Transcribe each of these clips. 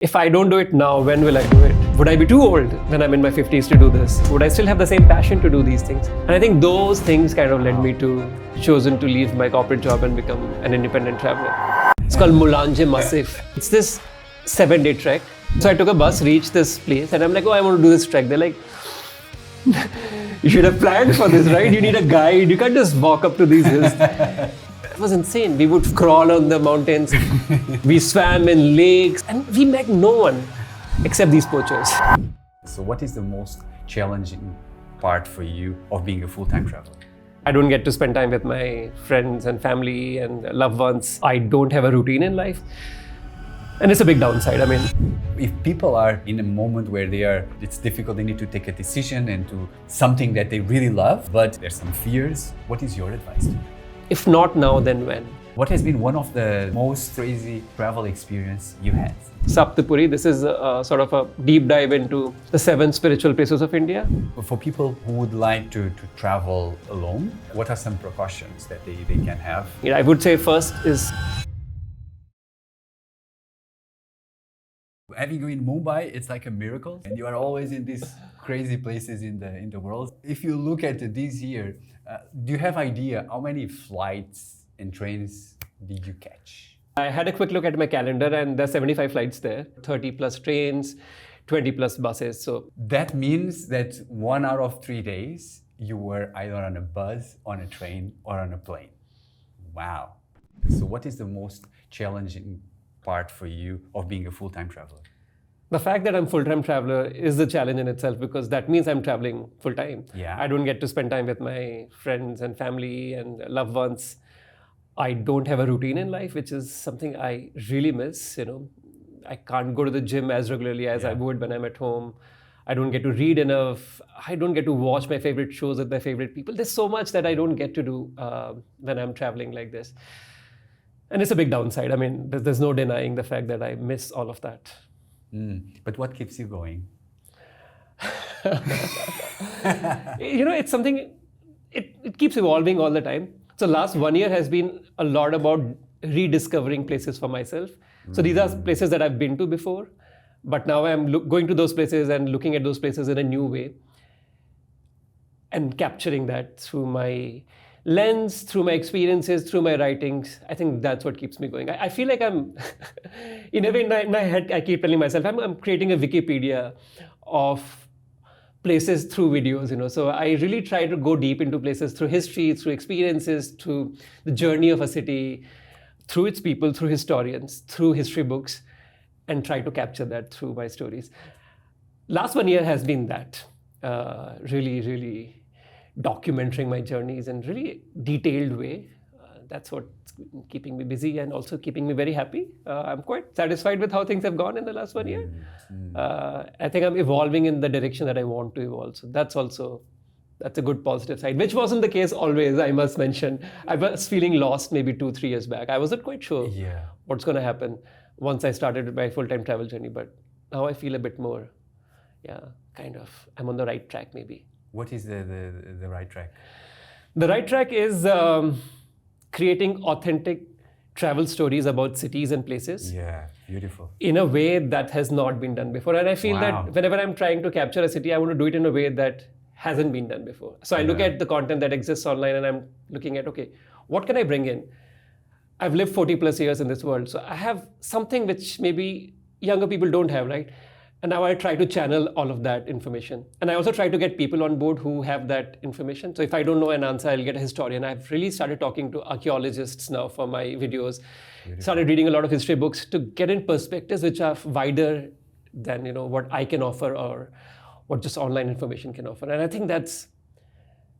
If I don't do it now, when will I do it? Would I be too old when I'm in my 50s to do this? Would I still have the same passion to do these things? And I think those things kind of led me to chosen to leave my corporate job and become an independent traveler. It's called Plunge Massif. It's this 7-day trek. So I took a bus, reached this place, and I'm like, oh, I want to do this trek. They're like, you should have planned for this, right? You need a guide. You can't just walk up to these hills. It was insane. We would crawl on the mountains. We swam in lakes, and we met no one except these poachers. So what is the most challenging part for you of being a full-time traveler? I don't get to spend time with my friends and family and loved ones. I don't have a routine in life. And it's a big downside. I mean, if people are in a moment where it's difficult, they need to take a decision and do something that they really love, but there's some fears, what is your advice to them? If not now, then when? What has been one of the most crazy travel experience you had? Sapthipuri, this is sort of a deep dive into the 7 spiritual places of India. For people who would like to travel alone, what are some precautions that they can have? Yeah, I would say first is having you in Mumbai, it's like a miracle, and you are always in these crazy places in the world. If you look at this year, do you have idea how many flights and trains did you catch? I had a quick look at my calendar, and there's 75 flights there, 30 plus trains, 20 plus buses. So that means that 1 out of 3 days you were either on a bus, on a train, or on a plane. Wow. So what is the most challenging part for you of being a full-time traveler? The fact that I'm full-time traveler is the challenge in itself, because that means I'm traveling full-time. Yeah. I don't get to spend time with my friends and family and loved ones. I don't have a routine in life, which is something I really miss. I can't go to the gym as regularly as I would when I'm at home. I don't get to read enough. I don't get to watch my favorite shows with my favorite people. There's so much that I don't get to do when I'm traveling like this. And it's a big downside. I mean, there's no denying the fact that I miss all of that. But what keeps you going? It's something, it keeps evolving all the time. So last 1 year has been a lot about rediscovering places for myself. So these are places that I've been to before, but now I'm going to those places and looking at those places in a new way and capturing that through my lens, through my experiences, through my writings. I think that's what keeps me going. I feel like I'm, in a way, in my head, I keep telling myself, I'm creating a Wikipedia of places through videos, So I really try to go deep into places through history, through experiences, through the journey of a city, through its people, through historians, through history books, and try to capture that through my stories. Last 1 year has been that, really, really documenting my journeys in really detailed way. That's what's keeping me busy and also keeping me very happy. I'm quite satisfied with how things have gone in the last 1 year. I think I'm evolving in the direction that I want to evolve. So that's a good positive side, which wasn't the case always, I must mention. I was feeling lost maybe 2-3 years back. I wasn't quite sure what's going to happen once I started my full-time travel journey, but now I feel a bit more, I'm on the right track maybe. What is the right track? The right track is creating authentic travel stories about cities and places. Yeah, beautiful. In a way that has not been done before. And I feel that whenever I'm trying to capture a city, I want to do it in a way that hasn't been done before. So I look at the content that exists online and I'm looking at, okay, what can I bring in? I've lived 40 plus years in this world. So I have something which maybe younger people don't have, right? And now I try to channel all of that information. And I also try to get people on board who have that information. So if I don't know an answer, I'll get a historian. I've really started talking to archaeologists now for my videos. Beautiful. Started reading a lot of history books to get in perspectives which are wider than what I can offer or what just online information can offer. And I think that's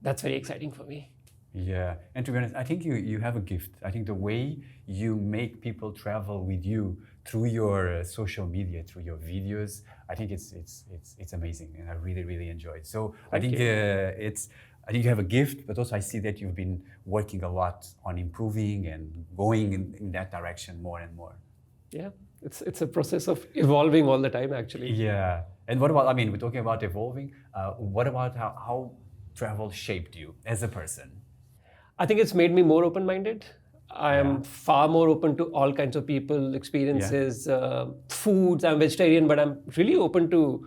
very exciting for me. Yeah, and to be honest, I think you have a gift. I think the way you make people travel with you through your social media, through your videos, I think it's amazing, and I really, really enjoy it. So I think you have a gift, but also I see that you've been working a lot on improving and going in that direction more and more. Yeah, it's a process of evolving all the time, actually. Yeah, and what about? We're talking about evolving. What about how travel shaped you as a person? I think it's made me more open-minded. I am far more open to all kinds of people, experiences, foods. I'm vegetarian, but I'm really open to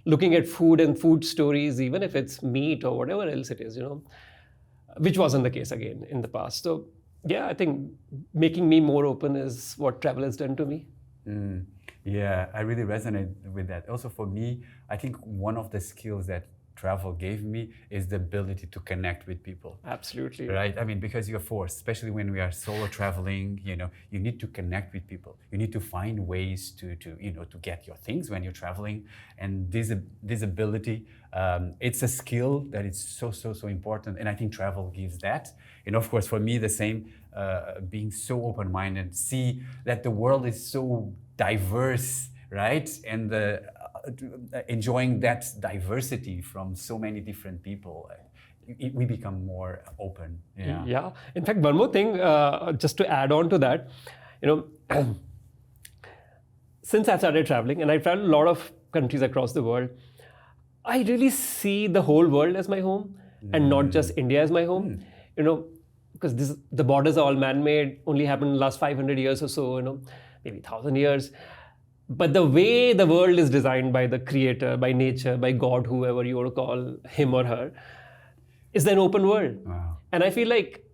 looking at food and food stories, even if it's meat or whatever else it is, which wasn't the case again in the past. So yeah, I think making me more open is what travel has done to me. Yeah, I really resonate with that. Also for me, I think one of the skills that travel gave me is the ability to connect with people. Absolutely. Right? I mean, because you're forced, especially when we are solo traveling, you need to connect with people. You need to find ways to get your things when you're traveling. And this ability, it's a skill that is so important. And I think travel gives that. And of course, for me, the same, being so open-minded, see that the world is so diverse, right? And enjoying that diversity from so many different people, we become more open. Yeah. In fact, one more thing, just to add on to that, since I started traveling, and I've traveled a lot of countries across the world, I really see the whole world as my home and not just India as my home. Because the borders are all man-made, only happened in the last 500 years or so, maybe 1,000 years. But the way the world is designed by the creator, by nature, by God, whoever you want to call him or her, is an open world. Wow. And I feel like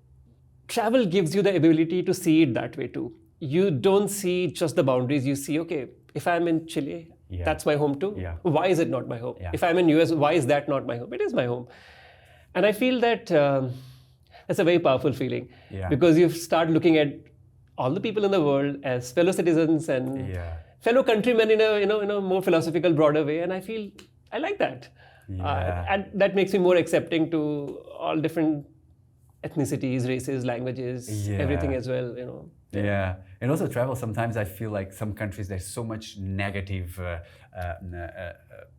travel gives you the ability to see it that way too. You don't see just the boundaries. You see, okay, if I'm in Chile, that's my home too. Yeah. Why is it not my home? Yeah. If I'm in US, why is that not my home? It is my home. And I feel that that's a very powerful feeling because you start looking at all the people in the world as fellow citizens and fellow countrymen in a more philosophical, broader way. And I feel I like that. And that makes me more accepting to all different ethnicities, races, languages, everything as well, Yeah, and also travel, sometimes I feel like some countries, there's so much negative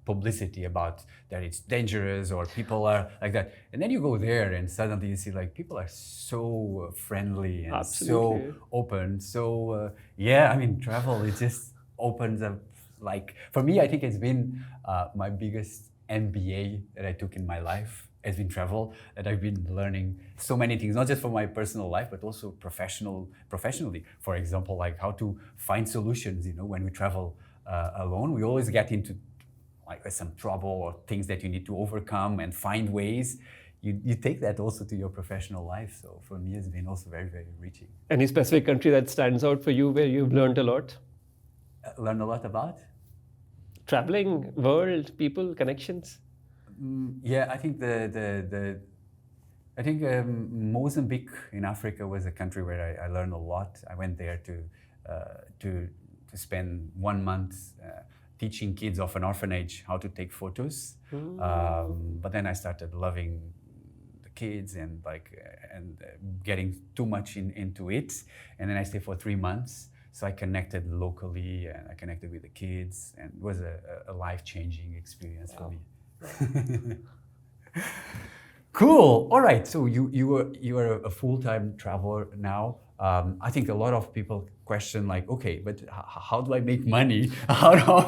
publicity about that it's dangerous or people are like that. And then you go there and suddenly you see like people are so friendly and so open. So I mean, travel, it just opens up. Like for me, I think it's been my biggest MBA that I took in my life has been travel, that I've been learning so many things, not just for my personal life, but also professionally. For example, like how to find solutions. When we travel alone, we always get into like some trouble or things that you need to overcome and find ways. You take that also to your professional life. So for me, it's been also very, very enriching. Any specific country that stands out for you where you've learned a lot? Learned a lot about? Traveling, world, people, connections. I think Mozambique in Africa was a country where I learned a lot. I went there to spend 1 month teaching kids of an orphanage how to take photos. But then I started loving the kids and getting too much into it. And then I stayed for 3 months. So I connected locally and I connected with the kids, and it was a life-changing experience for me. Cool. All right. So you are a full-time traveler now. I think a lot of people question like, okay, but how do I make money out of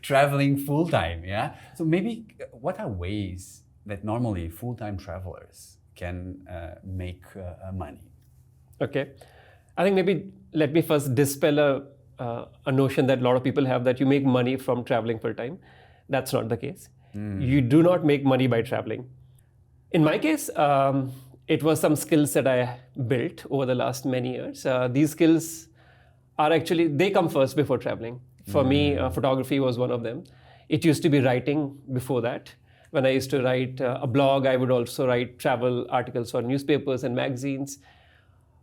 traveling full-time? Yeah. So maybe what are ways that normally full-time travelers can make money? Okay. I think maybe let me first dispel a notion that a lot of people have that you make money from traveling full-time. That's not the case. You do not make money by traveling. In my case, it was some skills that I built over the last many years. These skills are actually, they come first before traveling. For me, photography was one of them. It used to be writing before that. When I used to write a blog, I would also write travel articles for newspapers and magazines.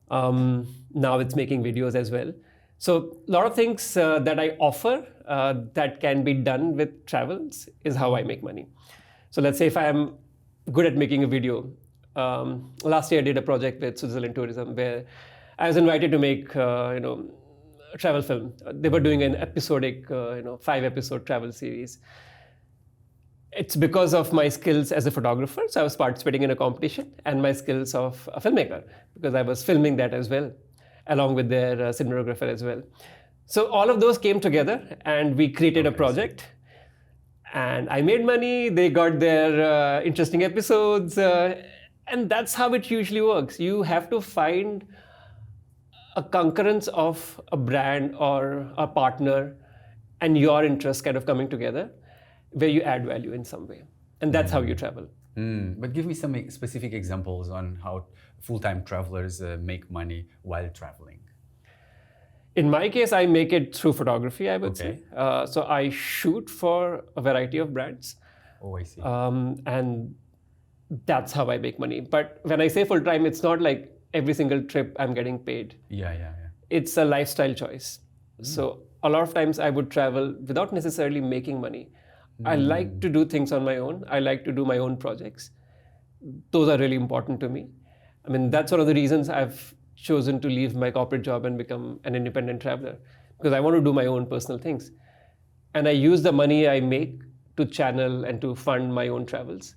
Now it's making videos as well. So a lot of things that I offer that can be done with travels is how I make money. So let's say if I am good at making a video. Last year I did a project with Switzerland Tourism where I was invited to make a travel film. They were doing an episodic 5-episode travel series. It's because of my skills as a photographer. So I was participating in a competition, and my skills of a filmmaker because I was filming that as well, along with their cinematographer as well. So all of those came together and we created a project, and I made money. They got their interesting episodes, and that's how it usually works. You have to find a concurrence of a brand or a partner and your interests kind of coming together where you add value in some way. And that's how you travel. But give me some specific examples on how full-time travelers make money while traveling. In my case, I make it through photography, I would say. Okay. So I shoot for a variety of brands. Oh, I see. And that's how I make money. But when I say full-time, it's not like every single trip I'm getting paid. Yeah. It's a lifestyle choice. So a lot of times I would travel without necessarily making money. I like to do things on my own. I like to do my own projects. Those are really important to me. I mean, that's one of the reasons I've chosen to leave my corporate job and become an independent traveler, because I want to do my own personal things. And I use the money I make to channel and to fund my own travels.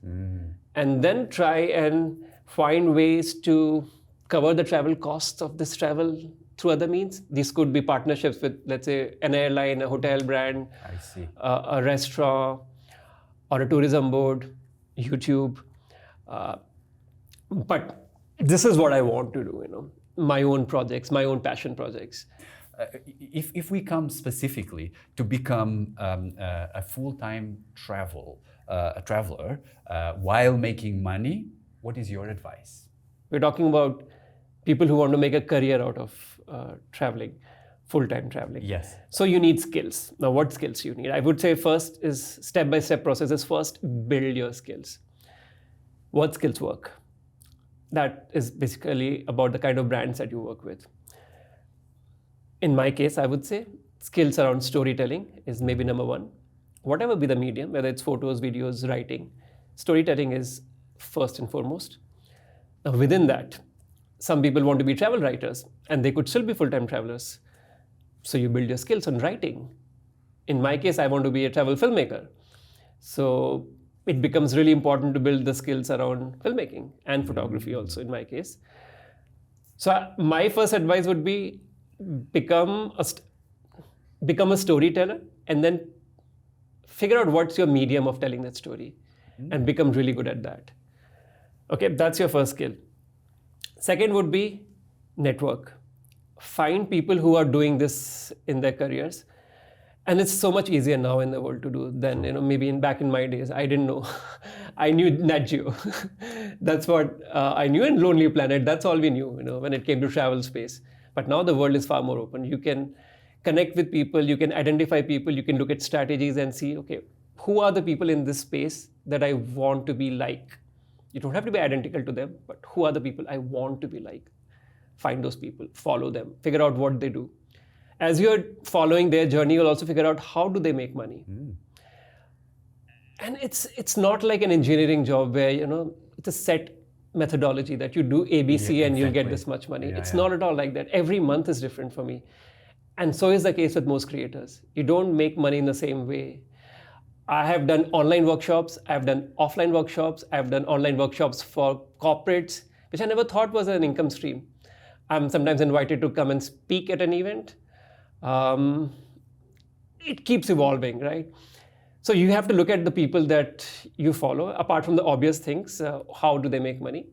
And then try and find ways to cover the travel costs of this travel through other means. These could be partnerships with, let's say, an airline, a hotel brand, I see. a restaurant, or a tourism board, YouTube. But this is what I want to do, my own projects, my own passion projects. If we come specifically to become a full-time traveler while making money, what is your advice? We're talking about people who want to make a career out of traveling, full-time traveling. Yes. So you need skills. Now, what skills you need? I would say first is step-by-step processes. First, build your skills. What skills work? That is basically about the kind of brands that you work with. In my case, I would say skills around storytelling is maybe number one. Whatever be the medium, whether it's photos, videos, writing, storytelling is first and foremost. Now, within that, some people want to be travel writers and they could still be full-time travelers. So you build your skills on writing. In my case, I want to be a travel filmmaker. So it becomes really important to build the skills around filmmaking and photography also in my case. So my first advice would be become a storyteller and then figure out what's your medium of telling that story and become really good at that. Okay, that's your first skill. Second would be network. Find people who are doing this in their careers. And it's so much easier now in the world to do than maybe back in my days. I didn't know. I knew Nat Geo. That's what I knew, and Lonely Planet. That's all we knew, when it came to travel space. But now the world is far more open. You can connect with people. You can identify people. You can look at strategies and see, okay, who are the people in this space that I want to be like? You don't have to be identical to them, but who are the people I want to be like? Find those people, follow them, figure out what they do. As you're following their journey, you'll also figure out how do they make money. And it's not like an engineering job where, it's a set methodology that you do ABC and you'll get this much money. It's not at all like that. Every month is different for me. And so is the case with most creators. You don't make money in the same way. I have done online workshops, I've done offline workshops, I've done online workshops for corporates, which I never thought was an income stream. I'm sometimes invited to come and speak at an event. It keeps evolving, right? So you have to look at the people that you follow, apart from the obvious things, how do they make money?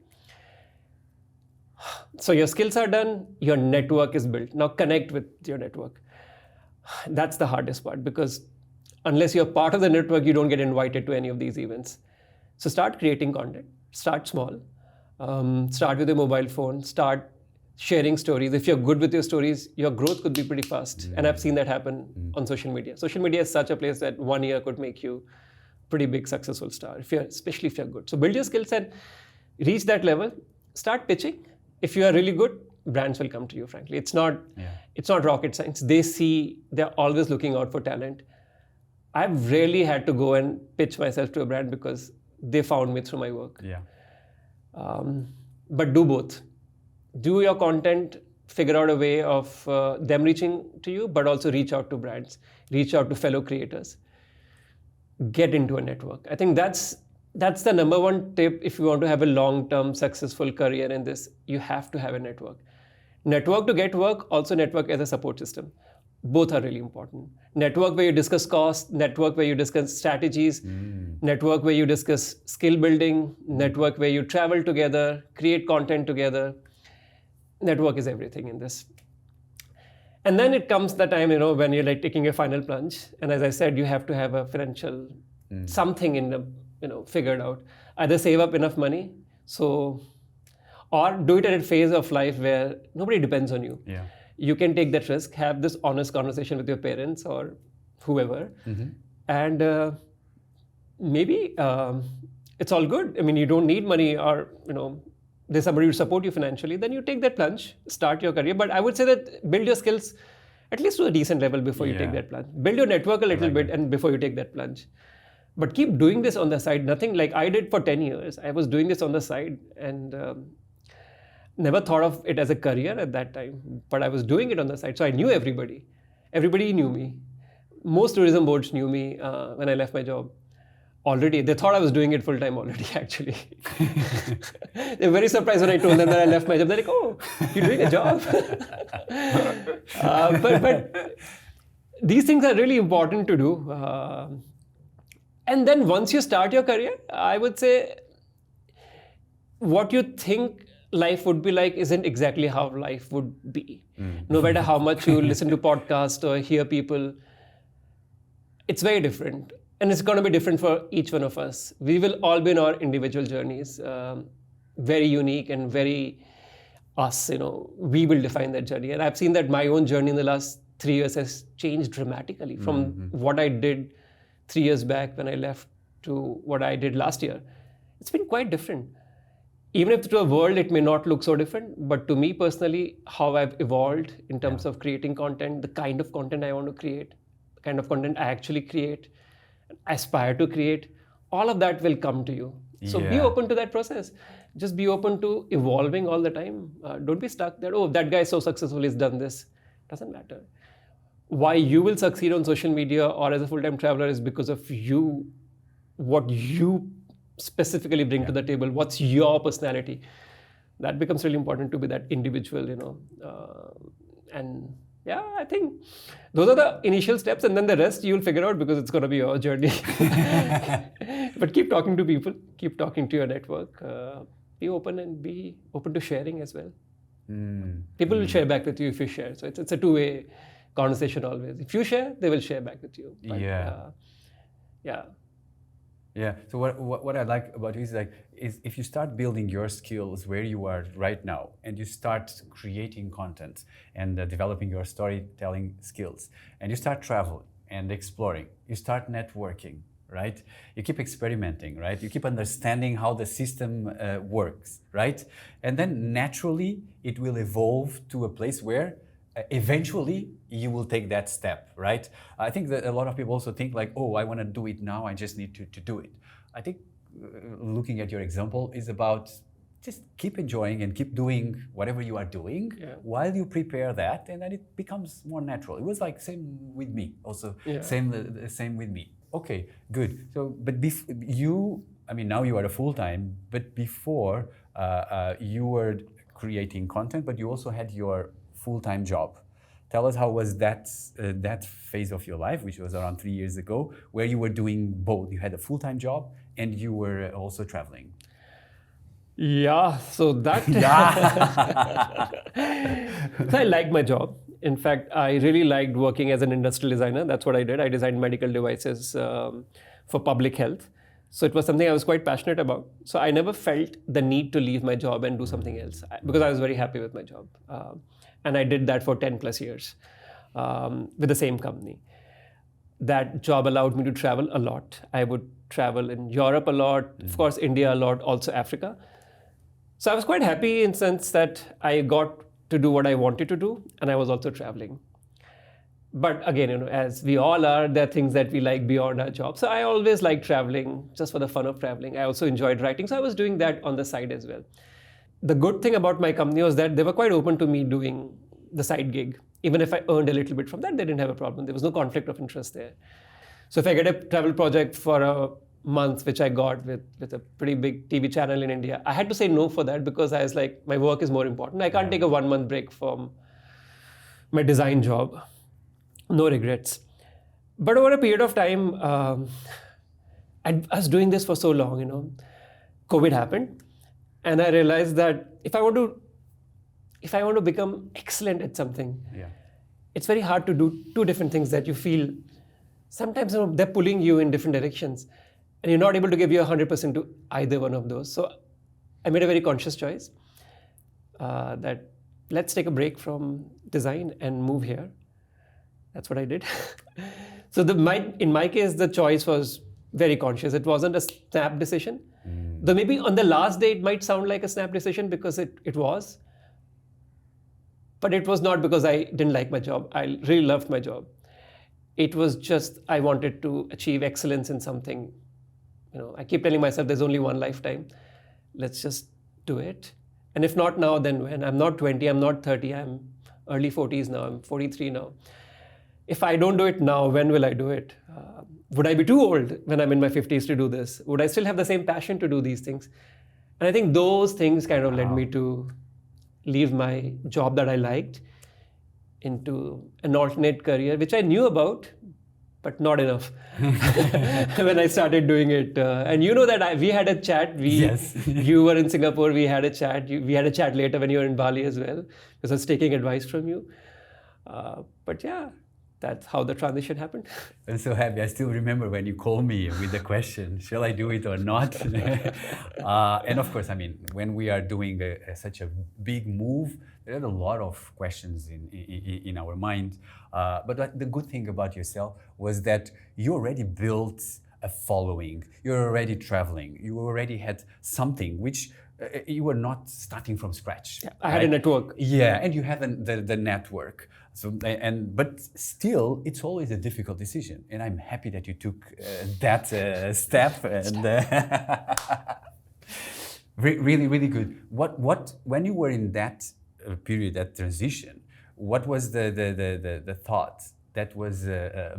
So your skills are done, your network is built. Now connect with your network. That's the hardest part, because unless you're part of the network, you don't get invited to any of these events. So start creating content, start small, start with your mobile phone, start sharing stories. If you're good with your stories, your growth could be pretty fast. And I've seen that happen on social media. Social media is such a place that 1 year could make you pretty big successful star, especially if you're good. So build your skill set, reach that level, start pitching. If you are really good, brands will come to you, frankly. It's not rocket science. They're always looking out for talent. I've rarely had to go and pitch myself to a brand because they found me through my work. But do both. Do your content, figure out a way of them reaching to you, but also reach out to brands, reach out to fellow creators. Get into a network. I think that's the number one tip if you want to have a long-term successful career in this. You have to have a network. Network to get work, also network as a support system. Both are really important. Network where you discuss costs, network where you discuss strategies, network where you discuss skill building, network where you travel together, create content together. Network is everything in this. And then it comes the time, when you're like taking your final plunge. And as I said, you have to have a financial something in the, figured out. Either save up enough money, or do it at a phase of life where nobody depends on you. Yeah. You can take that risk, have this honest conversation with your parents or whoever, and maybe it's all good. I mean, you don't need money, or there's somebody to support you financially. Then you take that plunge, start your career. But I would say that build your skills at least to a decent level before you take that plunge. Build your network a little bit, and before you take that plunge. But keep doing this on the side. Nothing like I did for 10 years. I was doing this on the side, and never thought of it as a career at that time, but I was doing it on the side. So I knew everybody. Everybody knew me. Most tourism boards knew me when I left my job. Already, they thought I was doing it full time already, actually. They were very surprised when I told them that I left my job. They're like, oh, you're doing a job. But these things are really important to do. And then once you start your career, I would say what you think life would be like isn't exactly how life would be. No matter how much you listen to podcasts or hear people, it's very different. And it's going to be different for each one of us. We will all be in our individual journeys, very unique and very us, we will define that journey. And I've seen that my own journey in the last 3 years has changed dramatically from what I did 3 years back when I left to what I did last year. It's been quite different. Even if to a world it may not look so different, but to me personally, how I've evolved in terms of creating content, the kind of content I want to create, the kind of content I actually create, aspire to create, all of that will come to you. So be open to that process. Just be open to evolving all the time. Don't be stuck there. Oh, that guy is so successful, he's done this. Doesn't matter. Why you will succeed on social media or as a full-time traveler is because of you, what you specifically bring to the table. What's your personality? That becomes really important to be that individual, and yeah, I think those are the initial steps, and then the rest you'll figure out because it's going to be your journey. But keep talking to people, keep talking to your network, be open and be open to sharing as well. People will share back with you if you share. So it's a two-way conversation always. If you share, they will share back with you. But, Yeah. So what I like about you is if you start building your skills where you are right now, and you start creating content and developing your storytelling skills, and you start traveling and exploring, you start networking, right? You keep experimenting, right? You keep understanding how the system works, right? And then naturally it will evolve to a place where eventually you will take that step, right? I think that a lot of people also think like, oh, I want to do it now, I just need to do it. I think looking at your example is about just keep enjoying and keep doing whatever you are doing while you prepare that, and then it becomes more natural. It was like same with me also, same with me. Okay, good. So, but now you are a full-time, but before you were creating content, but you also had your full-time job. Tell us how was that phase of your life, which was around 3 years ago, where you were doing both. You had a full-time job and you were also traveling. Yeah, so that... So I liked my job. In fact, I really liked working as an industrial designer. That's what I did. I designed medical devices for public health. So it was something I was quite passionate about. So I never felt the need to leave my job and do something else because I was very happy with my job. And I did that for 10 plus years with the same company. That job allowed me to travel a lot. I would travel in Europe a lot, of course, India a lot, also Africa. So I was quite happy in the sense that I got to do what I wanted to do, and I was also traveling. But again, as we all are, there are things that we like beyond our job. So I always liked traveling, just for the fun of traveling. I also enjoyed writing, so I was doing that on the side as well. The good thing about my company was that they were quite open to me doing the side gig. Even if I earned a little bit from that, they didn't have a problem. There was no conflict of interest there. So if I get a travel project for a month, which I got with a pretty big TV channel in India, I had to say no for that because I was like, my work is more important. I can't take a 1 month break from my design job. No regrets. But over a period of time, I was doing this for so long, COVID happened. And I realized that if I want to become excellent at something, it's very hard to do two different things that you feel. Sometimes they're pulling you in different directions, and you're not able to give your 100% to either one of those. So I made a very conscious choice that let's take a break from design and move here. That's what I did. So in my case, the choice was very conscious. It wasn't a snap decision. Though maybe on the last day, it might sound like a snap decision because it was. But it was not because I didn't like my job. I really loved my job. It was just I wanted to achieve excellence in something. I keep telling myself there's only one lifetime. Let's just do it. And if not now, then when? I'm not 20, I'm not 30, I'm early 40s now, I'm 43 now. If I don't do it now, when will I do it? Would I be too old when I'm in my 50s to do this? Would I still have the same passion to do these things? And I think those things kind of led me to leave my job that I liked into an alternate career, which I knew about, but not enough when I started doing it. And you know that we had a chat. Yes. You were in Singapore, we had a chat. We had a chat later when you were in Bali as well, because I was taking advice from you. But yeah, that's how the transition happened. I'm so happy. I still remember when you called me with the question, shall I do it or not? And of course, I mean, when we are doing such a big move, there are a lot of questions in our mind. But the good thing about yourself was that you already built a following. You're already traveling. You already had something which you were not starting from scratch. Yeah, I had a network. Yeah, and you have the network. So but still, it's always a difficult decision, and I'm happy that you took that step. And really, really good. What when you were in that period, that transition, what was the thought that was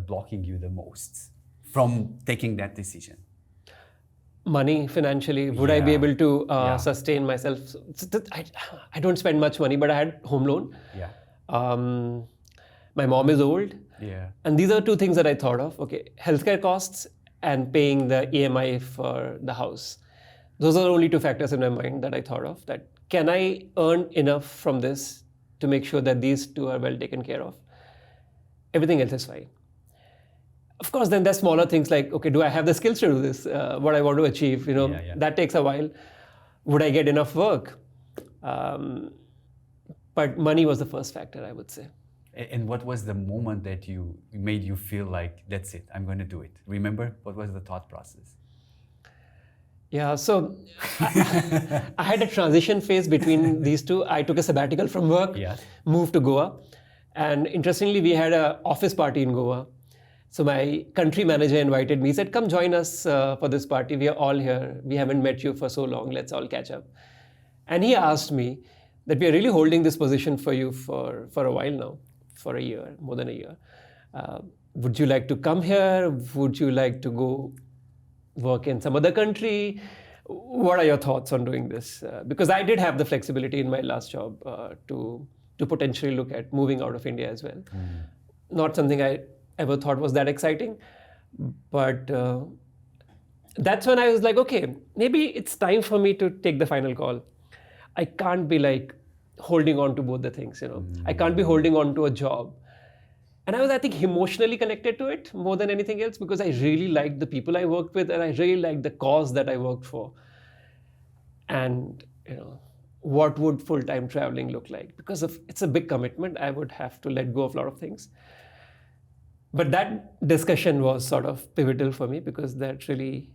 blocking you the most from taking that decision? Money, financially, would I be able to sustain myself? I don't spend much money, but I had home loan. Yeah. My mom is old. Yeah. And these are two things that I thought of. Okay, healthcare costs and paying the EMI for the house. Those are the only two factors in my mind that I thought of. That can I earn enough from this to make sure that these two are well taken care of? Everything else is fine. Of course, then there's smaller things like, okay, do I have the skills to do this? What I want to achieve, that takes a while. Would I get enough work? But money was the first factor, I would say. And what was the moment that made you feel like, that's it, I'm going to do it? Remember, what was the thought process? Yeah, so I had a transition phase between these two. I took a sabbatical from work, moved to Goa. And interestingly, we had an office party in Goa. So my country manager invited me. He said, come join us for this party. We are all here. We haven't met you for so long. Let's all catch up. And he asked me that we are really holding this position for you for a while now, for a year, more than a year. Would you like to come here? Would you like to go work in some other country? What are your thoughts on doing this? Because I did have the flexibility in my last job to potentially look at moving out of India as well. Not something I ever thought was that exciting, but that's when I was like, okay, maybe it's time for me to take the final call. I can't be like holding on to both the things, I can't be holding on to a job. And I was, I think, emotionally connected to it more than anything else because I really liked the people I worked with and I really liked the cause that I worked for. And, what would full-time traveling look like? Because it's a big commitment, I would have to let go of a lot of things. But that discussion was sort of pivotal for me because that really,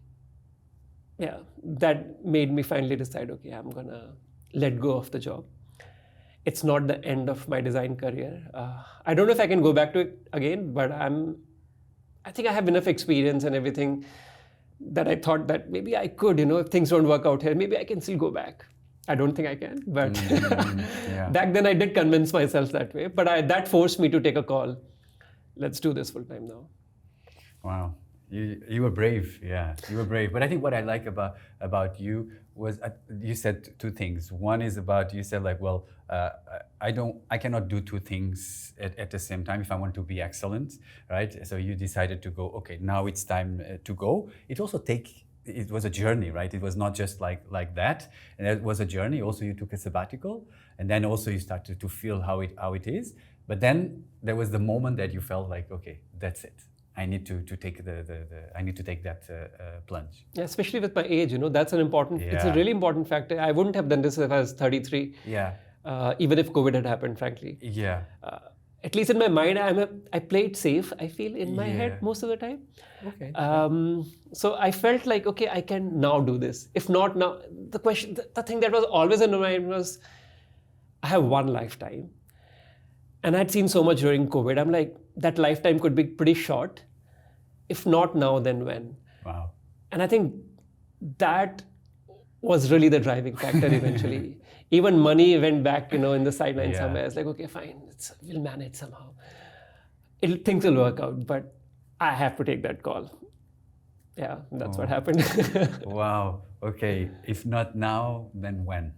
that made me finally decide, okay, I'm going to let go of the job. It's not the end of my design career. I don't know if I can go back to it again, but I think I have enough experience and everything that I thought that maybe I could, if things don't work out here, maybe I can still go back. I don't think I can, but back then I did convince myself that way. But that forced me to take a call. Let's do this full time now. Wow. You were brave, you were brave. But I think what I like about you was you said two things. One is about, you said like, well, I cannot do two things at the same time if I want to be excellent, right? So you decided to go, okay, now it's time to go. It was a journey, right? It was not just like that. And it was a journey. Also, you took a sabbatical, and then also you started to feel how it is. But then there was the moment that you felt like, okay, that's it. I need to take I need to take that plunge. Yeah, especially with my age, that's an important. It's a Yeah. really important factor. I wouldn't have done this if I was 33. Yeah. Even if COVID had happened, frankly. Yeah. At least in my mind, I play it safe. I feel in my Yeah. head most of the time. Okay. So I felt like, okay, I can now do this. If not now, the question, the thing that was always in my mind was, I have one lifetime. And I'd seen so much during COVID. I'm like, that lifetime could be pretty short. If not now, then when? Wow. And I think that was really the driving factor eventually. Even money went back, in the sideline Yeah. somewhere. It's like, okay, fine, we'll manage somehow. Things will work out, but I have to take that call. Yeah, that's what happened. Wow. Okay. If not now, then when?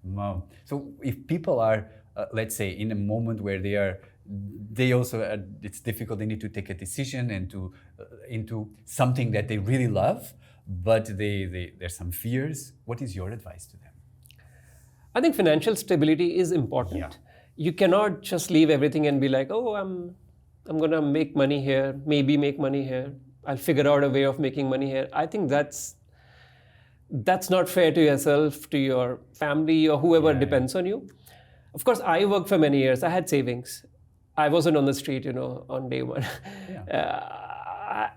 Wow. So if people are, let's say, in a moment where they also it's difficult. They need to take a decision into something that they really love, but there's some fears. What is your advice to them? I think financial stability is important. Yeah. You cannot just leave everything and be like, oh, I'm gonna make money here, maybe make money here. I'll figure out a way of making money here. I think that's not fair to yourself, to your family, or whoever depends on you. Of course, I worked for many years. I had savings. I wasn't on the street, on day one. Yeah.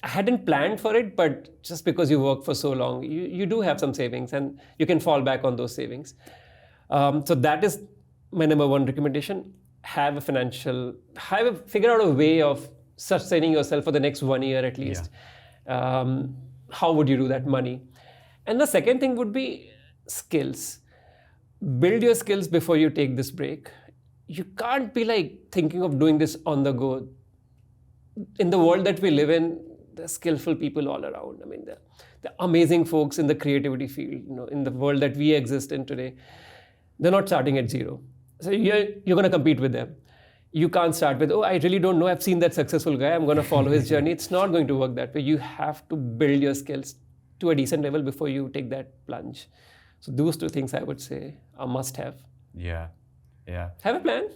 I hadn't planned for it, but just because you work for so long, you do have some savings and you can fall back on those savings. So that is my number one recommendation. Figure out a way of sustaining yourself for the next 1 year at least. How would you do that? Money. And the second thing would be skills. Build your skills before you take this break. You can't be like thinking of doing this on the go. In the world that we live in, there's skillful people all around. I mean, the amazing folks in the creativity field, in the world that we exist in today. They're not starting at zero. So you're going to compete with them. You can't start with, oh, I really don't know. I've seen that successful guy. I'm going to follow his journey. It's not going to work that way. You have to build your skills to a decent level before you take that plunge. So those two things I would say are must have. Yeah. Yeah. Have a plan.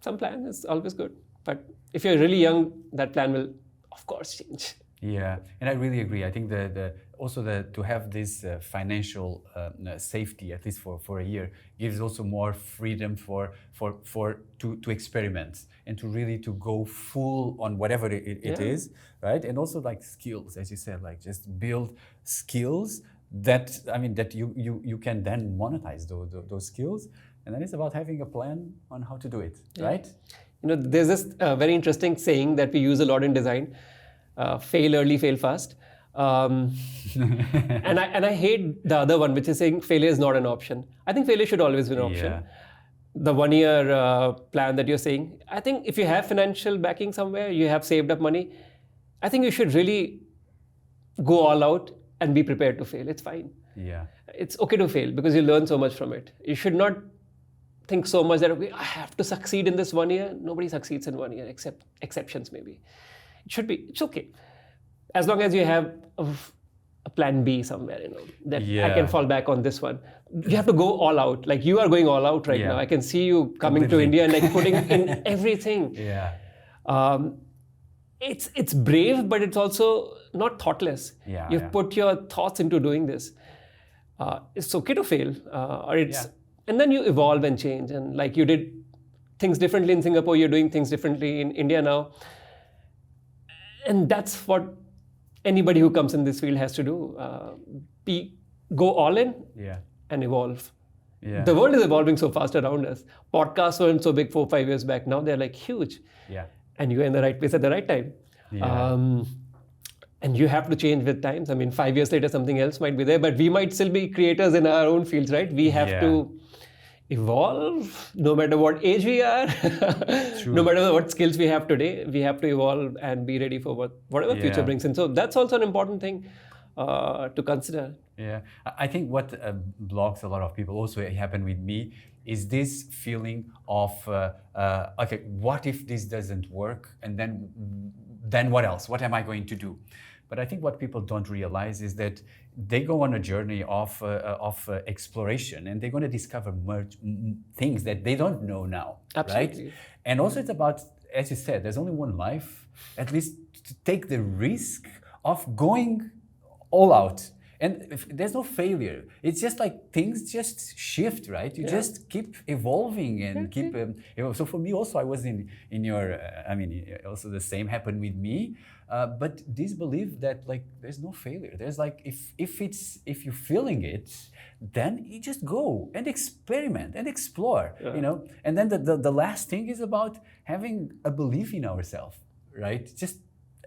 Some plan is always good. But if you're really young, that plan will, of course, change. Yeah, and I really agree. I think to have this financial safety, at least for a year, gives also more freedom to experiment and to really to go full on whatever it is, right? And also like skills, as you said, like just build skills that you can then monetize those skills, and then it's about having a plan on how to do it, right? There's this very interesting saying that we use a lot in design. Fail early, fail fast. And I hate the other one, which is saying failure is not an option. I think failure should always be an option. Yeah. The 1 year plan that you're saying, I think if you have financial backing somewhere, you have saved up money, I think you should really go all out and be prepared to fail. It's fine. Yeah. It's okay to fail because you learn so much from it. You should not think so much that, okay, I have to succeed in this 1 year. Nobody succeeds in 1 year except exceptions maybe. It's okay. As long as you have a plan B somewhere, that I can fall back on this one. You have to go all out. Like you are going all out right now. I can see you coming to India and like putting in everything. Yeah. It's brave, but it's also not thoughtless. You've put your thoughts into doing this. It's okay to fail, and then you evolve and change. And like you did things differently in Singapore, you're doing things differently in India now. And that's what anybody who comes in this field has to do. Go all in and evolve. Yeah. The world is evolving so fast around us. Podcasts weren't so big 4-5 years back. Now they're like huge. Yeah. And you're in the right place at the right time. Yeah. And you have to change with times. I mean, 5 years later, something else might be there, but we might still be creators in our own fields, right? We have to evolve no matter what age we are. No matter what skills we have today, we have to evolve and be ready for whatever future brings in. So that's also an important thing to consider. Yeah, I think what blocks a lot of people, also it happened with me, is this feeling of, okay, what if this doesn't work? And then then what else? What am I going to do? But I think what people don't realize is that they go on a journey of exploration, and they're going to discover things that they don't know now. Absolutely. Right? And also it's about, as you said, there's only one life, at least to take the risk of going all out. And there's no failure. It's just like things just shift, right? You just keep evolving and keep. So for me also, I was in your. Also the same happened with me. But this belief that like there's no failure. There's like if you're feeling it, then you just go and experiment and explore. And then the last thing is about having a belief in ourselves, right? Just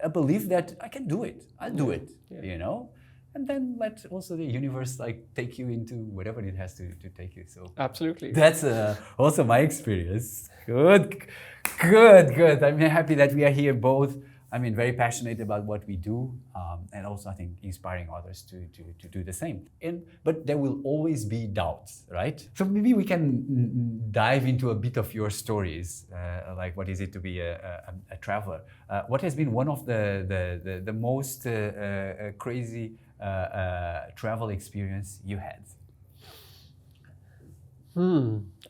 a belief that I can do it. I'll do it. And then let also the universe like take you into whatever it has to take you. So absolutely, that's also my experience. Good. I'm happy that we are here both. Very passionate about what we do, and also I think inspiring others to do the same. But there will always be doubts, right? So maybe we can dive into a bit of your stories, like what is it to be a traveler? What has been one of the most crazy travel experience you had?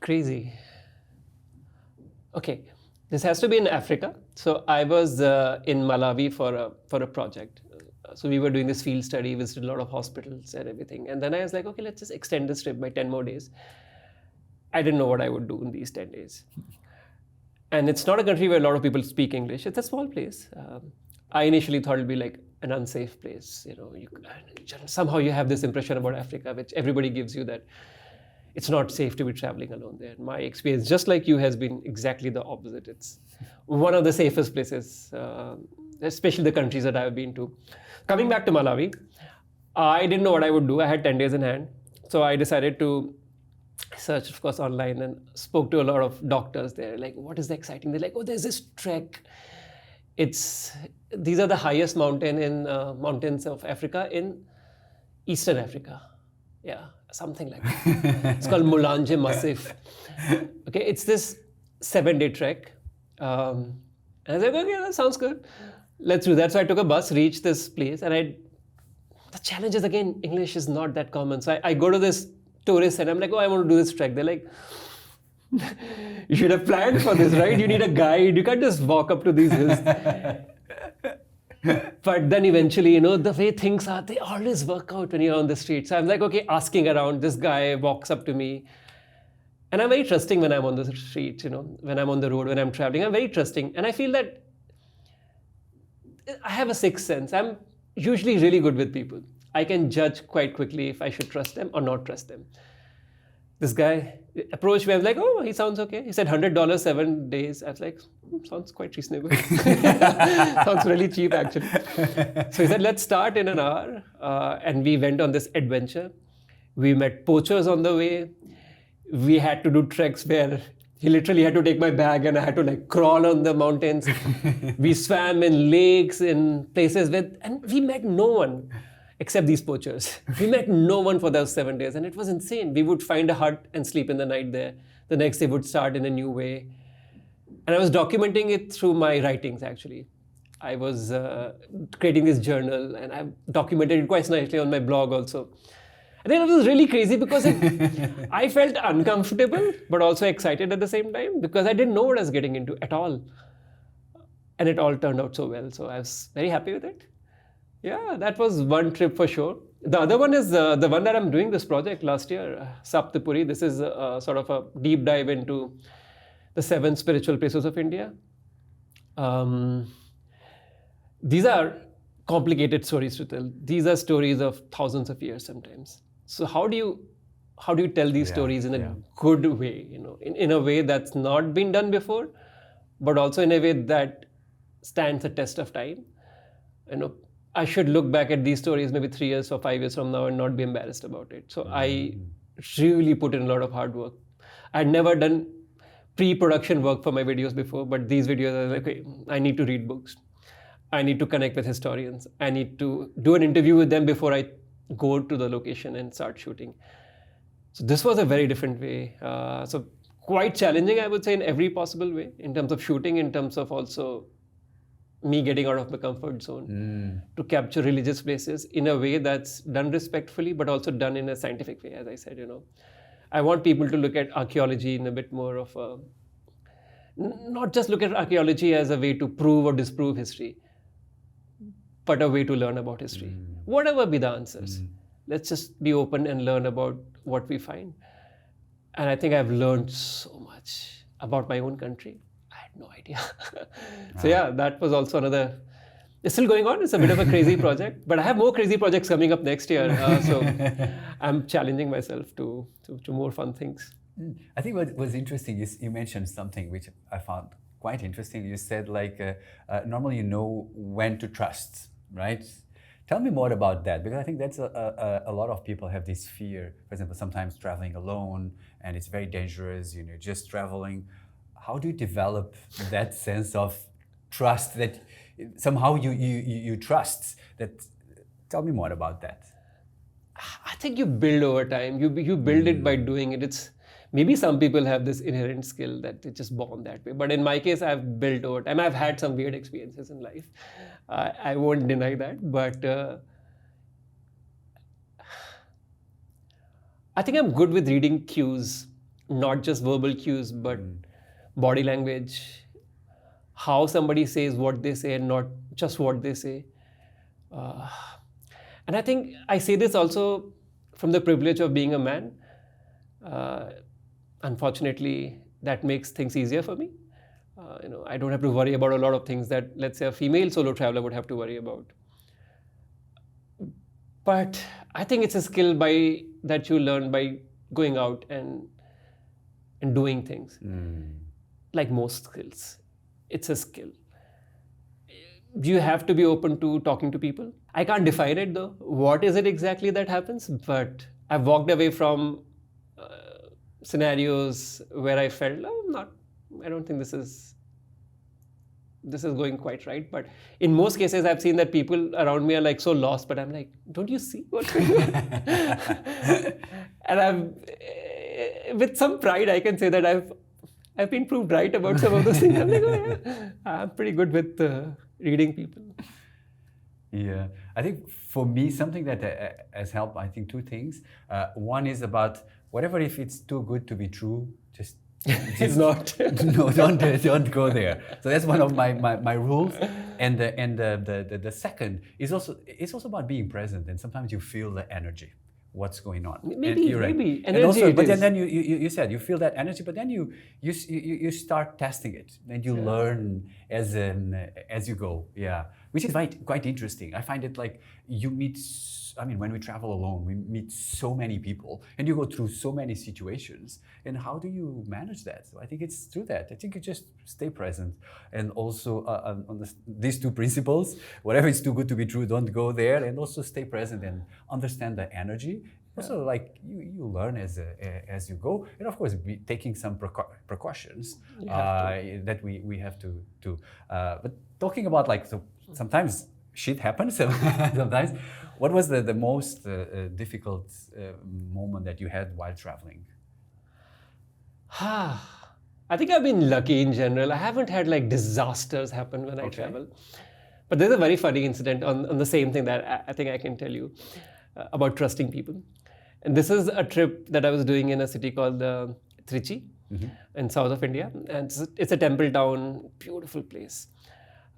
Crazy. Okay. This has to be in Africa. So I was in Malawi for a project. So we were doing this field study, visited a lot of hospitals and everything. And then I was like, okay, let's just extend this trip by 10 more days. I didn't know what I would do in these 10 days. And it's not a country where a lot of people speak English. It's a small place. I initially thought it'd be like an unsafe place. Somehow you have this impression about Africa, which everybody gives you, that it's not safe to be traveling alone there. My experience, just like you, has been exactly the opposite. It's one of the safest places, especially the countries that I've been to. Coming back to Malawi, I didn't know what I would do. I had 10 days in hand. So I decided to search, of course, online and spoke to a lot of doctors there. Like, what is exciting? They're like, oh, there's this trek. These are the highest mountains of Africa in Eastern Africa. Yeah, something like that. It's called Mulanje Massif. Okay, it's this 7-day trek. And I was like, okay, that sounds good. Let's do that. So I took a bus, reached this place, and the challenge is, again, English is not that common. So I go to this tourist and I'm like, oh, I want to do this trek. They're like, you should have planned for this, right? You need a guide. You can't just walk up to these hills. But then eventually, the way things are, they always work out when you're on the street. So I'm like, okay, asking around. This guy walks up to me. And I'm very trusting when I'm on the street, when I'm on the road, when I'm traveling. I'm very trusting. And I feel that I have a sixth sense. I'm usually really good with people. I can judge quite quickly if I should trust them or not trust them. This guy approached me. I was like, oh, he sounds okay. He said $100, 7 days. I was like, sounds quite reasonable. Sounds really cheap, actually. So he said, let's start in an hour. And we went on this adventure. We met poachers on the way. We had to do treks where he literally had to take my bag and I had to crawl on the mountains. We swam in lakes, in places and we met no one. Except these poachers. We met no one for those 7 days, and it was insane. We would find a hut and sleep in the night there. The next day would start in a new way. And I was documenting it through my writings, actually. I was creating this journal, and I documented it quite nicely on my blog also. I think it was really crazy because I felt uncomfortable, but also excited at the same time, because I didn't know what I was getting into at all. And it all turned out so well, so I was very happy with it. Yeah, that was one trip for sure. The other one is the one that I'm doing this project last year, Sapthipuri. This is sort of a deep dive into the 7 spiritual places of India. These are complicated stories to tell. These are stories of thousands of years sometimes. So how do you tell these stories in a good way, in a way that's not been done before, but also in a way that stands the test of time? I should look back at these stories maybe 3 years or 5 years from now and not be embarrassed about it. So I really put in a lot of hard work. I'd never done pre-production work for my videos before, but these videos are like, okay, I need to read books. I need to connect with historians. I need to do an interview with them before I go to the location and start shooting. So this was a very different way. So quite challenging, I would say, in every possible way, in terms of shooting, in terms of also me getting out of my comfort zone to capture religious places in a way that's done respectfully, but also done in a scientific way. As I said, I want people to look at archaeology in a bit more of a, not just look at archaeology as a way to prove or disprove history, but a way to learn about history. Whatever be the answers, let's just be open and learn about what we find. And I think I've learned so much about my own country. I had no idea. So yeah, that was also another, it's still going on. It's a bit of a crazy project, but I have more crazy projects coming up next year. So I'm challenging myself to more fun things. I think what was interesting is you mentioned something which I found quite interesting. You said normally you know when to trust, right? Tell me more about that, because I think that's a lot of people have this fear. For example, sometimes traveling alone and it's very dangerous, just traveling. How do you develop that sense of trust that somehow you trust that? Tell me more about that. I think you build over time. You build it by doing it. It's maybe some people have this inherent skill that they're just born that way. But in my case, I've built over time. I've had some weird experiences in life. I won't deny that. But I think I'm good with reading cues, not just verbal cues, but body language, how somebody says what they say and not just what they say. And I think I say this also from the privilege of being a man. Unfortunately, that makes things easier for me. I don't have to worry about a lot of things that, let's say, a female solo traveler would have to worry about. But I think it's a skill that you learn by going out and doing things. Like most skills, it's a skill. You have to be open to talking to people. I can't define it though. What is it exactly that happens? But I've walked away from scenarios where I felt, I don't think this is going quite right. But in most cases, I've seen that people around me are so lost, but I'm like, don't you see what's going on? And with some pride, I can say that I've been proved right about some of those things. I'm like, oh yeah, I'm pretty good with reading people. Yeah, I think for me, something that has helped, I think two things. One is about whatever, if it's too good to be true, just it's not. No, don't go there. So that's one of my rules. And the second is also about being present. And sometimes you feel the energy, what's going on. Maybe energy. And also, but then you said you feel that energy, but then you start testing it, and you learn as you go. Yeah, which is quite interesting. I find it like you meet. I mean, when we travel alone, we meet so many people, and you go through so many situations. And how do you manage that? So I think it's through that. I think you just stay present, and also on these two principles: whatever is too good to be true, don't go there, and also stay present and understand the energy. Also, like you learn as you go, and of course, be taking some precautions that we have to do. But talking about sometimes shit happens. Sometimes, what was the most difficult moment that you had while traveling? I think I've been lucky in general. I haven't had disasters happen when I travel. But there's a very funny incident on the same thing that I think I can tell you about trusting people. And this is a trip that I was doing in a city called Trichy in south of India. And it's a temple town, beautiful place.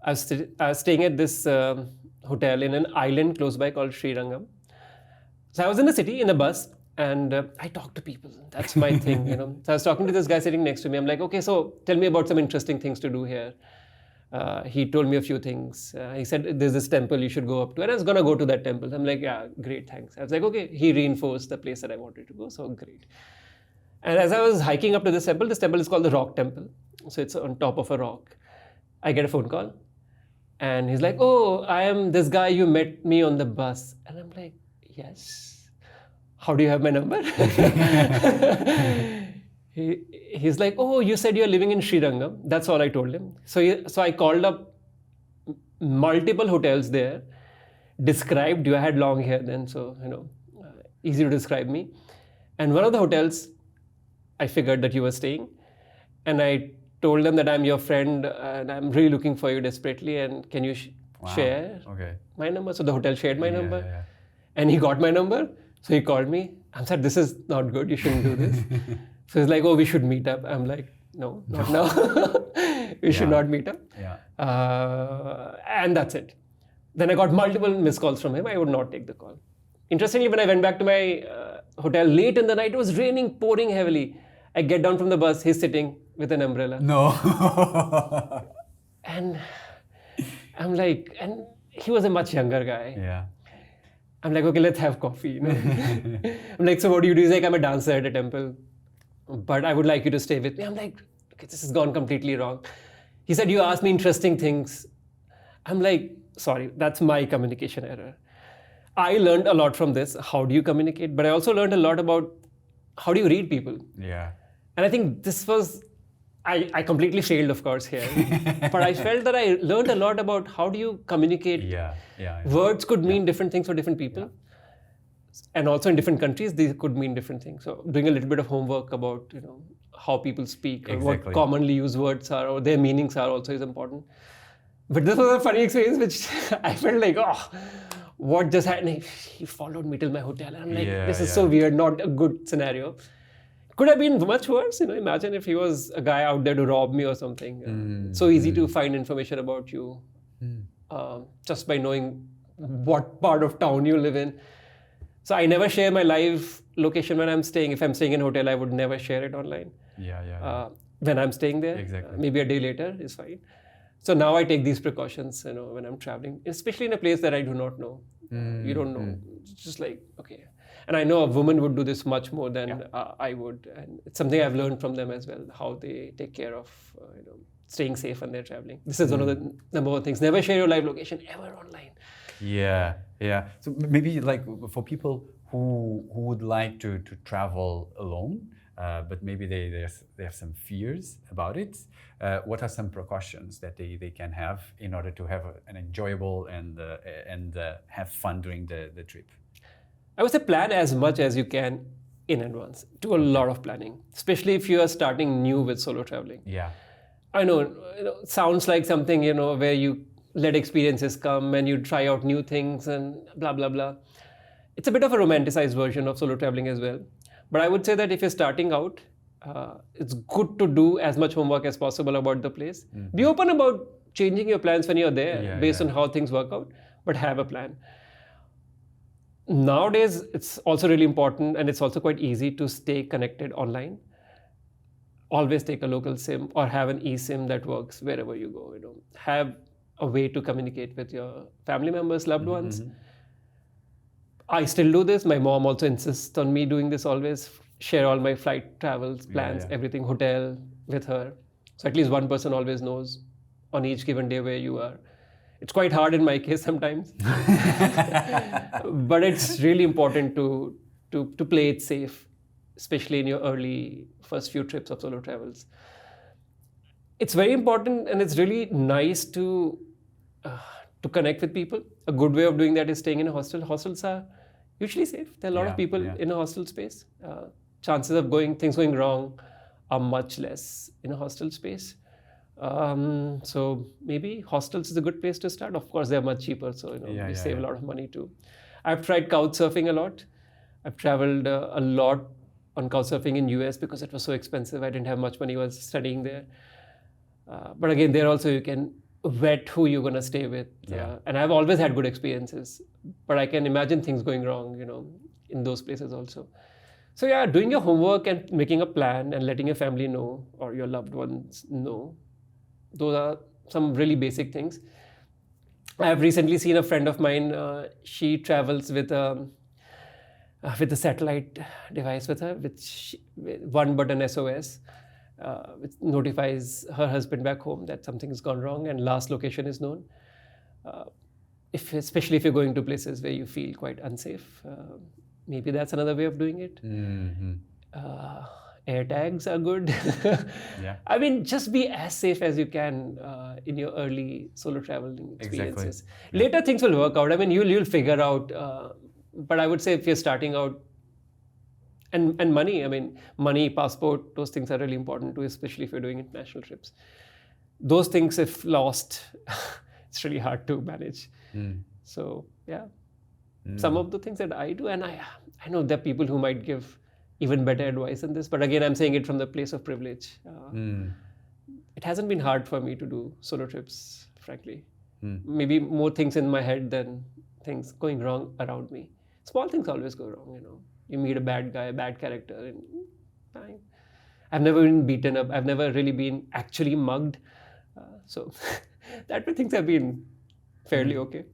I was staying at this hotel in an island close by called Srirangam. So I was in the city in a bus, and I talk to people. That's my thing, So I was talking to this guy sitting next to me. I'm like, okay, so tell me about some interesting things to do here. He told me a few things. He said, there's this temple you should go up to. And I was going to go to that temple. I'm like, yeah, great, thanks. I was like, okay. He reinforced the place that I wanted to go. So great. And as I was hiking up to this temple is called the Rock Temple. So it's on top of a rock. I get a phone call. And he's like, oh, I am this guy you met me on the bus. And I'm like, yes. How do you have my number? He's like, oh, you said you're living in Srirangam. That's all I told him. So I called up multiple hotels there, described you. I had long hair then, so, easy to describe me. And one of the hotels, I figured that you were staying. And I told them that I'm your friend and I'm really looking for you desperately, and can you share my number? So the hotel shared my number, and he got my number. So he called me. I'm said, this is not good. You shouldn't do this. So he's like, oh, we should meet up. I'm like, no, not now. We should not meet up. And that's it. Then I got multiple missed calls from him. I would not take the call. Interestingly, when I went back to my hotel late in the night, it was raining, pouring heavily. I get down from the bus. He's sitting with an umbrella. No. And I'm like, and he was a much younger guy. Yeah. I'm like, okay, let's have coffee. You know? I'm like, so what do you do? He's like, I'm a dancer at a temple, but I would like you to stay with me. I'm like, okay, this has gone completely wrong. He said, you asked me interesting things. I'm like, sorry, that's my communication error. I learned a lot from this. How do you communicate? But I also learned a lot about how do you read people. Yeah. And I think this was, I completely failed, of course, here. But I felt that I learned a lot about how do you communicate. Words could mean different things for different people. And also in different countries, they could mean different things. So doing a little bit of homework about, how people speak, or what commonly used words are, or their meanings are also is important. But this was a funny experience, which I felt like, oh, what just happened? He followed me till my hotel. And I'm like, this is so weird, not a good scenario. Could have been much worse. Imagine if he was a guy out there to rob me or something. So easy to find information about you just by knowing what part of town you live in. So I never share my live location when I'm staying. If I'm staying in a hotel, I would never share it online. When I'm staying there, maybe a day later is fine. So now I take these precautions, when I'm traveling, especially in a place that I do not know. You don't know. It's just like, okay. And I know a woman would do this much more than I would. And it's something I've learned from them as well, how they take care of, staying safe when they're traveling. This is one of the number one things. Never share your live location ever online. Yeah. So maybe like for people who would like to travel alone, but maybe they have some fears about it. What are some precautions that they can have in order to have an enjoyable and have fun during the trip? I would say plan as much as you can in advance. Do a lot of planning, especially if you are starting new with solo traveling. Yeah. I know, it sounds like something, where you let experiences come and you try out new things and blah, blah, blah. It's a bit of a romanticized version of solo traveling as well. But I would say that if you're starting out, it's good to do as much homework as possible about the place. Be open about changing your plans when you're there based on how things work out, but have a plan. Nowadays, it's also really important, and it's also quite easy to stay connected online. Always take a local SIM or have an eSIM that works wherever you go. Have a way to communicate with your family members, loved ones. I still do this. My mom also insists on me doing this always. Share all my flight travels, plans, everything, hotel with her. So at least one person always knows on each given day where you are. It's quite hard in my case sometimes. But it's really important to play it safe, especially in your early first few trips of solo travels. It's very important, and it's really nice to connect with people. A good way of doing that is staying in a hostel. Hostels are usually safe. There are a lot of people in a hostel space. Chances of things going wrong are much less in a hostel space. So maybe hostels is a good place to start. Of course, they're much cheaper, so you save a lot of money too. I've tried couch surfing a lot. I've traveled a lot on couch surfing in US because it was so expensive. I didn't have much money while studying there. But again, there also you can vet who you're going to stay with. And I've always had good experiences, but I can imagine things going wrong, in those places also. So doing your homework and making a plan and letting your family know or your loved ones know. Those are some really basic things. I have recently seen a friend of mine. She travels with a satellite device with her, with one button SOS, which notifies her husband back home that something has gone wrong and last location is known. Especially if you're going to places where you feel quite unsafe, maybe that's another way of doing it. Air tags are good. I mean, just be as safe as you can in your early solo traveling experiences. Later things will work out. I mean, you'll figure out. But I would say if you're starting out, and money. I mean, money, passport, those things are really important too, especially if you're doing international trips. Those things, if lost, it's really hard to manage. So yeah, some of the things that I do, and I know there are people who might give even better advice than this, but again, I'm saying it from the place of privilege. It hasn't been hard for me to do solo trips, frankly. Maybe more things in my head than things going wrong around me. Small things always go wrong, you know. You meet a bad guy, a bad character, and fine. I've never been beaten up. I've never really been actually mugged. So that way things have been fairly okay.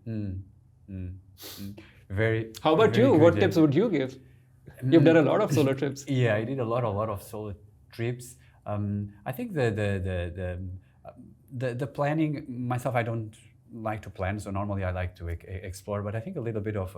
Very. How about very you? good. What tips would you give? You've done a lot of solo trips. Yeah, I did a lot of solo trips. I think the planning myself, I don't like to plan, so normally I like to explore. But I think a little bit of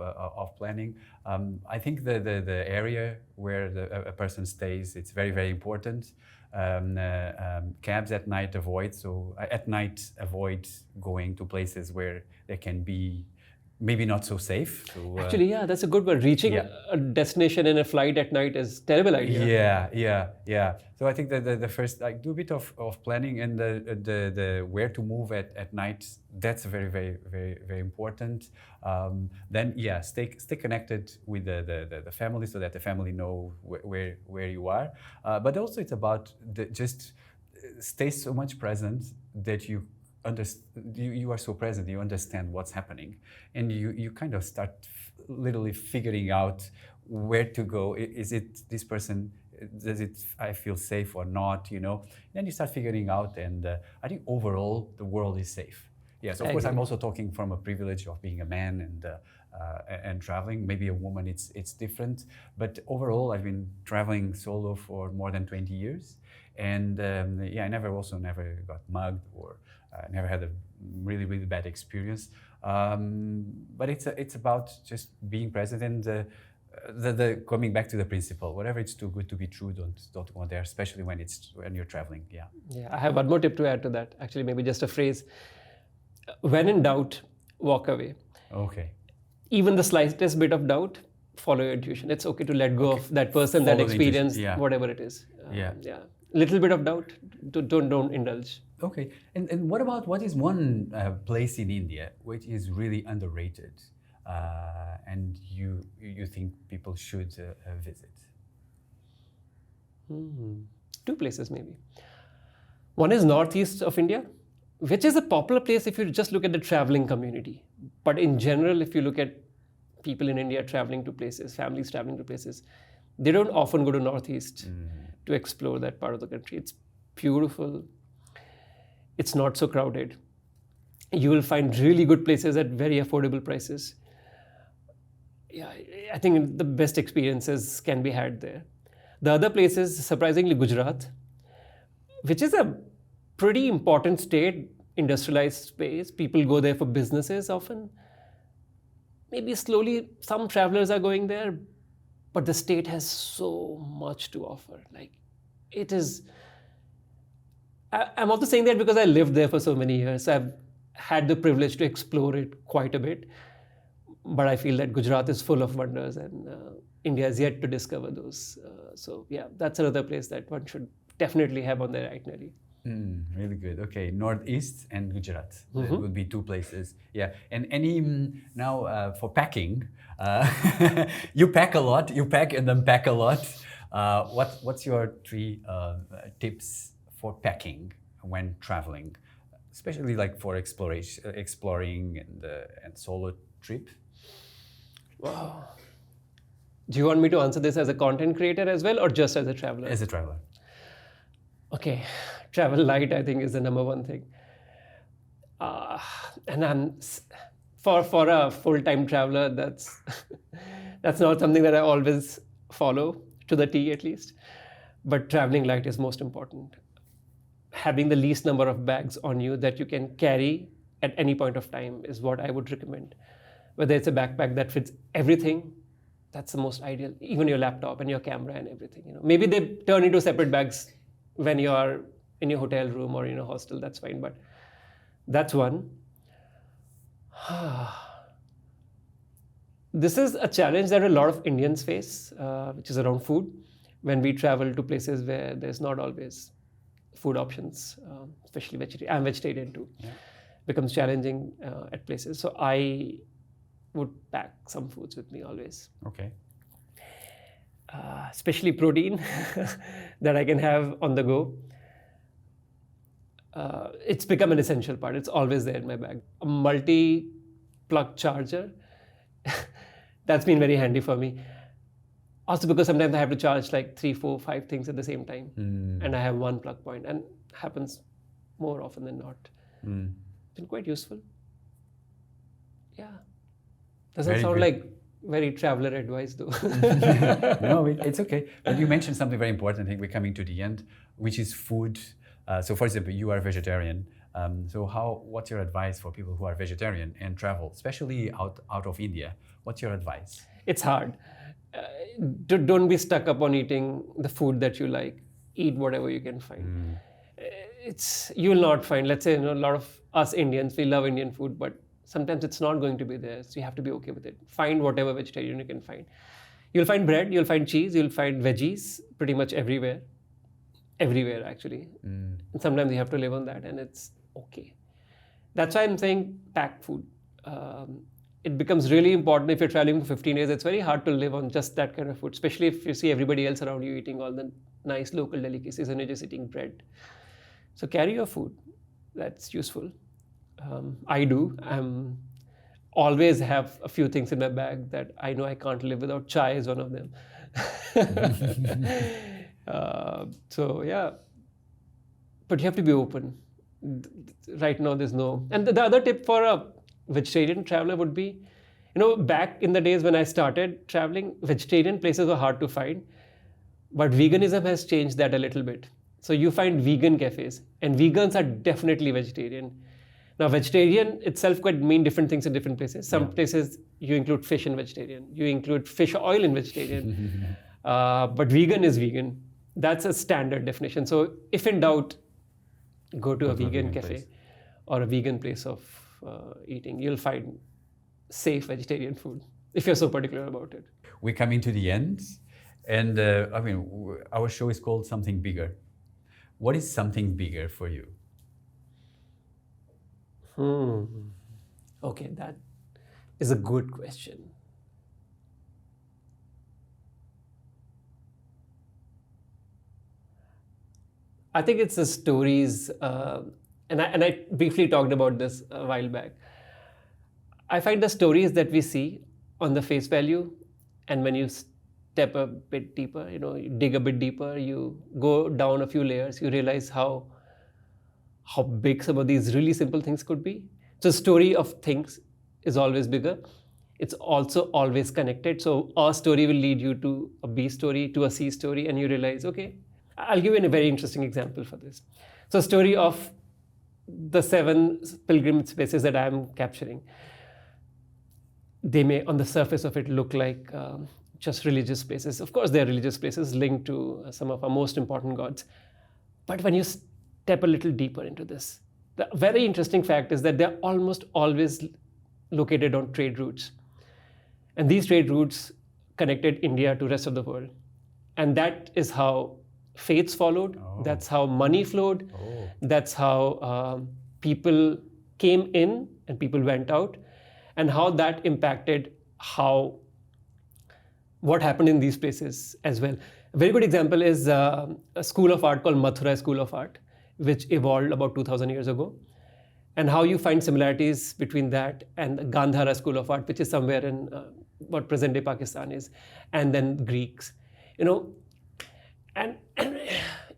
planning. I think the area where a person stays, it's very important. Cabs at night avoid. So at night avoid going to places where there can be maybe not so safe. So, Actually, yeah, that's a good one. Reaching a destination in a flight at night is a terrible idea. Yeah. So I think that the first, like, do a bit of planning, and the where to move at night. That's very important. Then stay connected with the family, so that the family know where you are. But also it's about just stay so much present that you are so present, you understand what's happening, and you kind of start literally figuring out where to go. Is it this person? I feel safe or not? You know. Then you start figuring out, and I think overall the world is safe. Yes, of course. I'm also talking from a privilege of being a man and traveling. Maybe a woman, it's different. But overall, I've been traveling solo for more than 20 years, and I never got mugged or. Never had a really bad experience, but it's about just being present and the coming back to the principle. Whatever it's too good to be true, don't go there, especially when you're traveling. Yeah. I have one more tip to add to that. Actually, maybe just a phrase: when in doubt, walk away. Okay. Even the slightest bit of doubt, follow your intuition. It's okay to let go of that person, that experience, whatever it is. Little bit of doubt, don't indulge. Okay, and what is one place in India which is really underrated, and you think people should visit? Two places maybe. One is northeast of India, which is a popular place if you just look at the traveling community. But in general, if you look at people in India traveling to places, families traveling to places, they don't often go to northeast to explore that part of the country. It's beautiful. It's not so crowded. You will find really good places at very affordable prices. Yeah, I think the best experiences can be had there. The other place is surprisingly Gujarat, which is a pretty important state, industrialized space. People go there for businesses often. Maybe slowly some travelers are going there, but the state has so much to offer. Like, it is. I'm also saying that because I lived there for so many years. So I've had the privilege to explore it quite a bit. But I feel that Gujarat is full of wonders, and India is yet to discover those. So that's another place that one should definitely have on their itinerary. Really good. Okay, Northeast and Gujarat would be two places. Yeah, and now for packing, you pack a lot. You pack and unpack a lot. What's your three tips for packing when traveling, especially like for exploring and solo trip? Wow. Do you want me to answer this as a content creator as well, or just as a traveler? As a traveler. Okay, travel light, I think, is the number one thing. And for a full-time traveler, that's not something that I always follow to the T, at least. But traveling light is most important. Having the least number of bags on you that you can carry at any point of time is what I would recommend. Whether it's a backpack that fits everything, that's the most ideal. Even your laptop and your camera and everything. You know, maybe they turn into separate bags when you are in your hotel room or in a hostel. That's fine, but that's one. This is a challenge that a lot of Indians face, which is around food. When we travel to places where there's not always food options, especially vegetarian. I'm vegetarian too. Yeah. Becomes challenging at places. So I would pack some foods with me always. Okay. Especially protein that I can have on the go. It's become an essential part. It's always there in my bag. A multi-plug charger. That's been very handy for me. Also because sometimes I have to charge like 3, 4, 5 things at the same time. And I have one plug point, and happens more often than not. It's been quite useful. Yeah. Doesn't Very sound good. like very traveler advice though. No, it's okay. But you mentioned something very important. I think we're coming to the end, which is food. So, for example, you are vegetarian. So, what's your advice for people who are vegetarian and travel, especially out of India? What's your advice? It's hard. Don't be stuck up on eating the food that you like. Eat whatever you can find. You will not find. Let's say a lot of us Indians, we love Indian food, but sometimes it's not going to be there. So you have to be okay with it. Find whatever vegetarian you can find. You'll find bread. You'll find cheese. You'll find veggies pretty much everywhere. Everywhere actually. And sometimes you have to live on that, and it's okay. That's why I'm saying pack food. It becomes really important if you're traveling for 15 days. It's very hard to live on just that kind of food, especially if you see everybody else around you eating all the nice local delicacies and you're just eating bread. So carry your food. That's useful. I do. Always have a few things in my bag that I know I can't live without. Chai is one of them. So yeah, but you have to be open. Right now there's no. And the other tip for a vegetarian traveler would be, back in the days when I started traveling, vegetarian places were hard to find, but veganism has changed that a little bit. So you find vegan cafes, and vegans are definitely vegetarian. Now, vegetarian itself could mean different things in different places. Some places you include fish in vegetarian, you include fish oil in vegetarian, but vegan is vegan. That's a standard definition. So if in doubt, go to a vegan cafe place. or a vegan place of eating. You'll find safe vegetarian food if you're so particular about it. We're coming to the end, and our show is called Something Bigger. What is something bigger for you? Okay, that is a good question. I think it's the stories, and I briefly talked about this a while back. I find the stories that we see on the face value, and when you step a bit deeper, you dig a bit deeper, you go down a few layers, you realize how big some of these really simple things could be. So story of things is always bigger. It's also always connected. So A story will lead you to a B story, to a C story, and you realize, okay, I'll give you a very interesting example for this. So story of the 7 pilgrim spaces that I'm capturing. They may, on the surface of it, look like just religious places. Of course, they're religious places linked to some of our most important gods. But when you step a little deeper into this, the very interesting fact is that they're almost always located on trade routes. And these trade routes connected India to the rest of the world. And that is how faiths followed. That's how money flowed. That's how people came in and people went out. And how that impacted what happened in these places as well. A very good example is a school of art called Mathura School of Art, which evolved about 2,000 years ago. And how you find similarities between that and the Gandhara School of Art, which is somewhere in what present-day Pakistan is, and then Greeks. And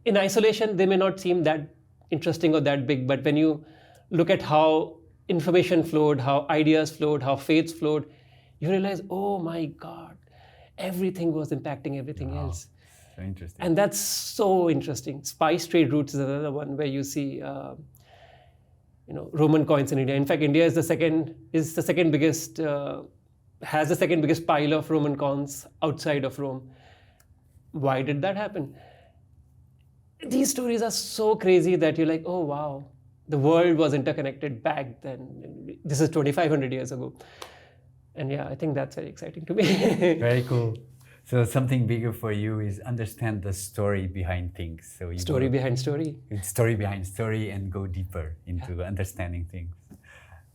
in isolation, they may not seem that interesting or that big, but when you look at how information flowed, how ideas flowed, how faiths flowed, you realize, oh my God, everything was impacting everything else. So interesting. And that's so interesting. Spice trade routes is another one where you see, Roman coins in India. In fact, India is the second biggest, has the second biggest pile of Roman coins outside of Rome. Why did that happen? These stories are so crazy that you're like, oh wow, the world was interconnected back then. This is 2,500 years ago. And yeah, I think that's very exciting to me. Very cool. So something bigger for you is understand the story behind things. So you Story behind story. story behind story and go deeper into understanding things.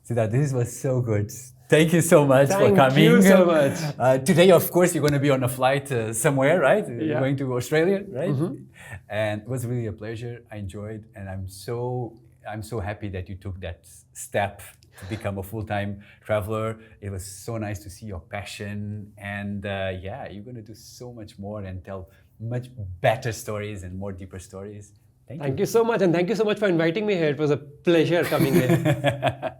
Siddhartha, this was so good. Thank you so much for coming. Thank you so much. Today, of course, you're going to be on a flight somewhere, right? Yeah. You're going to Australia, right? And it was really a pleasure. I enjoyed, and I'm so happy that you took that step to become a full-time traveler. It was so nice to see your passion, and yeah, you're going to do so much more and tell much better stories and more deeper stories. Thank you. Thank you so much, and thank you so much for inviting me here. It was a pleasure coming here.